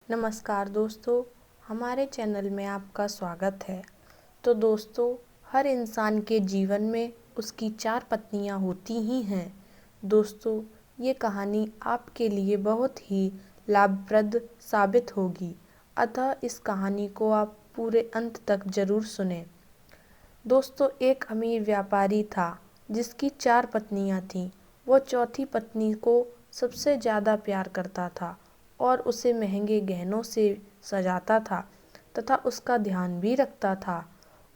नमस्कार दोस्तों, हमारे चैनल में आपका स्वागत है। तो दोस्तों, हर इंसान के जीवन में उसकी 4 पत्नियां होती ही हैं। दोस्तों, ये कहानी आपके लिए बहुत ही लाभप्रद साबित होगी, अतः इस कहानी को आप पूरे अंत तक जरूर सुनें। दोस्तों, एक अमीर व्यापारी था जिसकी 4 पत्नियां थीं। वो चौथी पत्नी को सबसे ज़्यादा प्यार करता था और उसे महंगे गहनों से सजाता था तथा उसका ध्यान भी रखता था।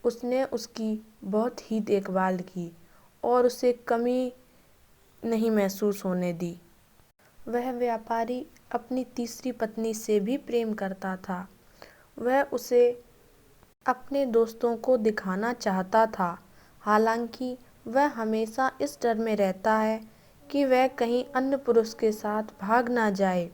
उसने उसकी बहुत ही देखभाल की और उसे कमी नहीं महसूस होने दी। वह व्यापारी अपनी तीसरी पत्नी से भी प्रेम करता था। वह उसे अपने दोस्तों को दिखाना चाहता था, हालांकि वह हमेशा इस डर में रहता है कि वह कहीं अन्य पुरुष के साथ भाग ना जाए।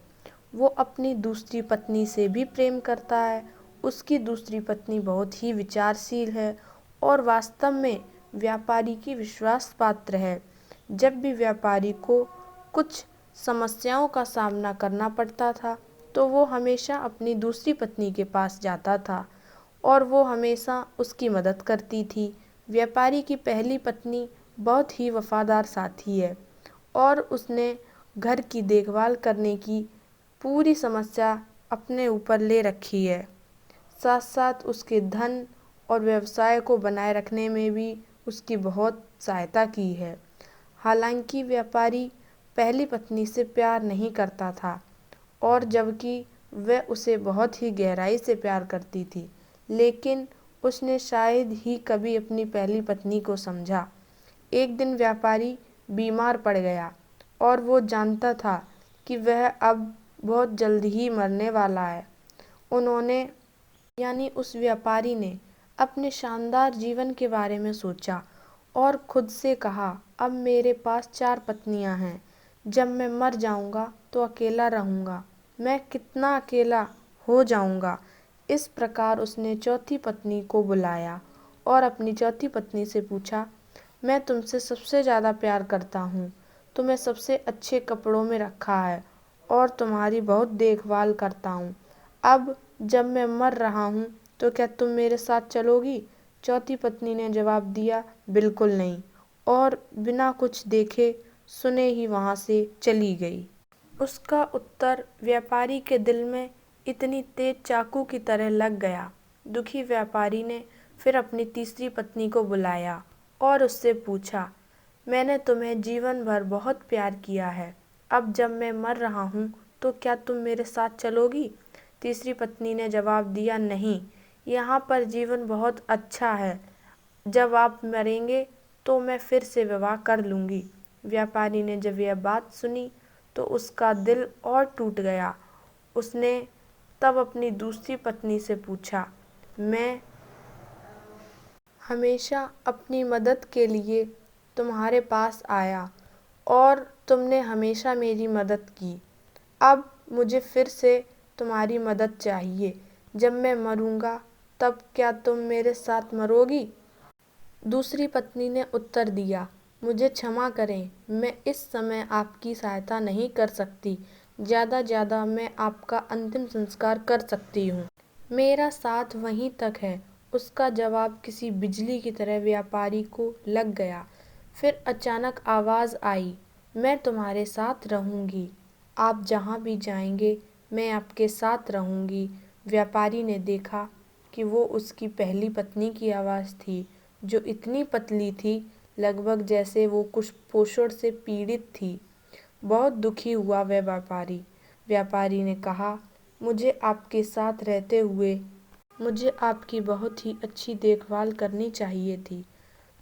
वो अपनी दूसरी पत्नी से भी प्रेम करता है। उसकी दूसरी पत्नी बहुत ही विचारशील है और वास्तव में व्यापारी की विश्वास पात्र है। जब भी व्यापारी को कुछ समस्याओं का सामना करना पड़ता था तो वो हमेशा अपनी दूसरी पत्नी के पास जाता था और वो हमेशा उसकी मदद करती थी। व्यापारी की पहली पत्नी बहुत ही वफादार साथी है और उसने घर की देखभाल करने की पूरी समस्या अपने ऊपर ले रखी है। साथ साथ उसके धन और व्यवसाय को बनाए रखने में भी उसकी बहुत सहायता की है। हालांकि व्यापारी पहली पत्नी से प्यार नहीं करता था और जबकि वह उसे बहुत ही गहराई से प्यार करती थी, लेकिन उसने शायद ही कभी अपनी पहली पत्नी को समझा। एक दिन व्यापारी बीमार पड़ गया और वो जानता था कि वह अब बहुत जल्द ही मरने वाला है। उन्होंने यानी उस व्यापारी ने अपने शानदार जीवन के बारे में सोचा और खुद से कहा, अब मेरे पास 4 पत्नियां हैं। जब मैं मर जाऊंगा तो अकेला रहूंगा। मैं कितना अकेला हो जाऊंगा। इस प्रकार उसने चौथी पत्नी को बुलाया और अपनी चौथी पत्नी से पूछा, मैं तुमसे सबसे ज़्यादा प्यार करता हूँ। तुम्हें सबसे अच्छे कपड़ों में रखा है और तुम्हारी बहुत देखभाल करता हूँ। अब जब मैं मर रहा हूँ तो क्या तुम मेरे साथ चलोगी? चौथी पत्नी ने जवाब दिया, बिल्कुल नहीं, और बिना कुछ देखे सुने ही वहाँ से चली गई। उसका उत्तर व्यापारी के दिल में इतनी तेज चाकू की तरह लग गया। दुखी व्यापारी ने फिर अपनी तीसरी पत्नी को बुलाया और उससे पूछा, मैंने तुम्हें जीवन भर बहुत प्यार किया है। अब जब मैं मर रहा हूँ तो क्या तुम मेरे साथ चलोगी? तीसरी पत्नी ने जवाब दिया, नहीं, यहाँ पर जीवन बहुत अच्छा है। जब आप मरेंगे तो मैं फिर से विवाह कर लूँगी। व्यापारी ने जब यह बात सुनी तो उसका दिल और टूट गया। उसने तब अपनी दूसरी पत्नी से पूछा, मैं हमेशा अपनी मदद के लिए तुम्हारे पास आया और तुमने हमेशा मेरी मदद की। अब मुझे फिर से तुम्हारी मदद चाहिए। जब मैं मरूंगा तब क्या तुम मेरे साथ मरोगी? दूसरी पत्नी ने उत्तर दिया, मुझे क्षमा करें, मैं इस समय आपकी सहायता नहीं कर सकती। ज़्यादा मैं आपका अंतिम संस्कार कर सकती हूँ। मेरा साथ वहीं तक है। उसका जवाब किसी बिजली की तरह व्यापारी को लग गया। फिर अचानक आवाज़ आई, मैं तुम्हारे साथ रहूँगी। आप जहाँ भी जाएंगे मैं आपके साथ रहूँगी। व्यापारी ने देखा कि वो उसकी पहली पत्नी की आवाज़ थी, जो इतनी पतली थी लगभग जैसे वो कुपोषण से पीड़ित थी। बहुत दुखी हुआ वह व्यापारी। व्यापारी ने कहा, मुझे आपके साथ रहते हुए मुझे आपकी बहुत ही अच्छी देखभाल करनी चाहिए थी।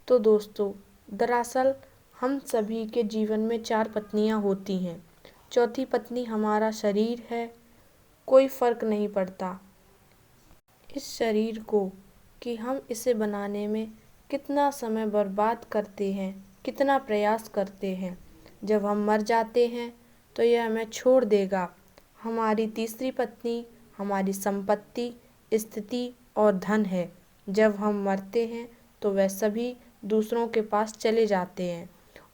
तो दोस्तों, दरअसल हम सभी के जीवन में 4 पत्नियां होती हैं। चौथी पत्नी हमारा शरीर है। कोई फर्क नहीं पड़ता इस शरीर को कि हम इसे बनाने में कितना समय बर्बाद करते हैं, कितना प्रयास करते हैं। जब हम मर जाते हैं तो यह हमें छोड़ देगा। हमारी तीसरी पत्नी हमारी संपत्ति, स्थिति और धन है। जब हम मरते हैं तो वह सभी दूसरों के पास चले जाते हैं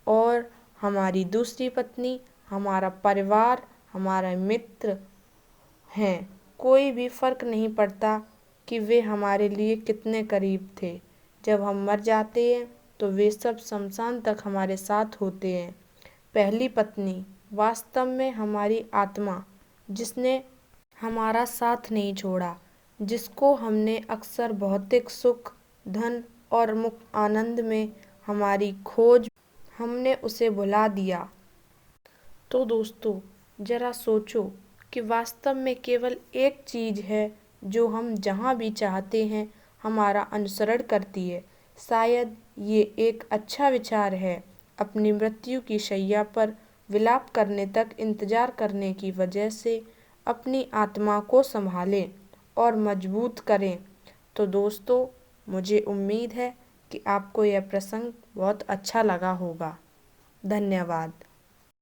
और हमारी दूसरी पत्नी हमारा परिवार, हमारा मित्र हैं। कोई भी फ़र्क नहीं पड़ता कि वे हमारे लिए कितने करीब थे। जब हम मर जाते हैं तो वे सब शमशान तक हमारे साथ होते हैं। पहली पत्नी वास्तव में हमारी आत्मा, जिसने हमारा साथ नहीं छोड़ा, जिसको हमने अक्सर भौतिक सुख, धन और मुक्त आनंद में हमारी खोज, हमने उसे भुला दिया। तो दोस्तों, ज़रा सोचो कि वास्तव में केवल एक चीज़ है जो हम जहाँ भी चाहते हैं हमारा अनुसरण करती है। शायद ये एक अच्छा विचार है। अपनी मृत्यु की शैया पर विलाप करने तक इंतजार करने की वजह से अपनी आत्मा को संभालें और मजबूत करें। तो दोस्तों, मुझे उम्मीद है कि आपको यह प्रसंग बहुत अच्छा लगा होगा। धन्यवाद।